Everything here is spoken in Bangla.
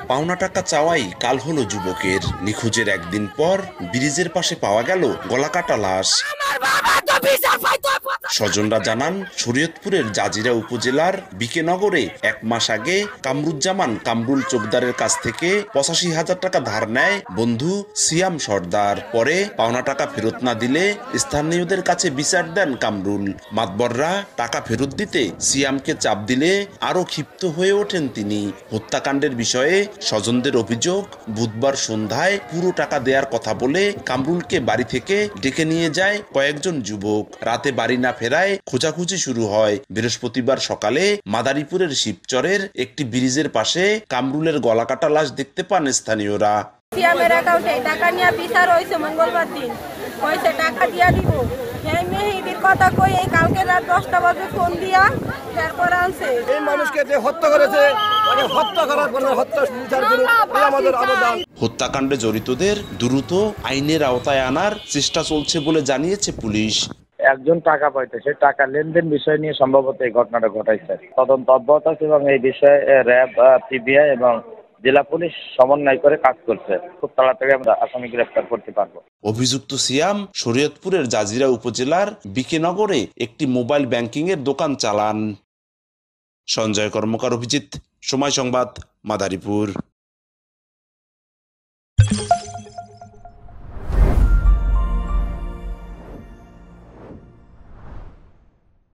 পাওনা টাকা চাওয়াই কাল হলো যুবকের। নিখোঁজের একদিন পর ব্রিজের পাশে পাওয়া গেল গলাকাটা লাশ। স্বজনরা জানান, শরীয়তপুরের জাজিরা উপজেলার বিকেনগরে 1 মাস আগে কামরুজ্জামান কামরুল চোপদারের কাছ থেকে 85,000 টাকা ধার নেয় বন্ধু সিয়াম সর্দার। পরে পাওনা টাকা ফেরত না দিলে স্থানীয়দের কাছে বিচার দেন কামরুল। মাতবররা টাকা ফেরত দিতে সিয়ামকে চাপ দিলে আরো ক্ষিপ্ত হয়ে ওঠেন তিনি। হত্যাকাণ্ডের বিষয়ে স্বজনদের অভিযোগ, বুধবার সন্ধ্যায় পুরো টাকা দেওয়ার কথা বলে কামরুলকে বাড়ি থেকে ডেকে নিয়ে যায় কয়েকজন যুবক। রাতে বাড়ি না ফেরায় খোঁজাখুঁজি শুরু হয়। বৃহস্পতিবার সকালে মাদারীপুরের শিবচরের একটি ব্রিজের পাশে কামরুলের গলাকাটা লাশ দেখতে পান স্থানীয়রা। সিয়ামের অ্যাকাউন্টে টাকা নিয়ে বিচার হয়েছে মঙ্গলবার দিন, কইছে টাকা দিয়া দিব। এই মেহেদির কথা কই এই কালকে রাত 10টা বাজে ফোন দিয়া তারপর আনছে। এই মানুষকে যে হত্যা করেছে তাকে হত্যা করার পর হত্যা বিচার করুন, এই আমাদের আবেদন। হত্যাকাণ্ডে জড়িতদের দ্রুত আইনের আওতায় আনার চেষ্টা চলছে বলে জানিয়েছে পুলিশ। একজন টাকা পাইতে সে টাকা লেনদেন বিষয় নিয়ে সম্ভবত এই ঘটনাটা ঘটাইছে। তদন্ত অব্যাহত আছে এবং এই বিষয়ে র্যাব, পিবিআই এবং জেলা পুলিশ সমন্বয় করে কাজ করছে। খুব তাড়াতাড়ি আমরা আসামি গ্রেফতার করতে পারবো। অভিযুক্ত সিয়াম শরীয়তপুরের জাজিরা উপজেলার বিকেনগরে একটি মোবাইল ব্যাংকিং এর দোকান চালান। সঞ্জয় কর্মকার, অভিজিৎ, সময় সংবাদ, মাদারীপুর।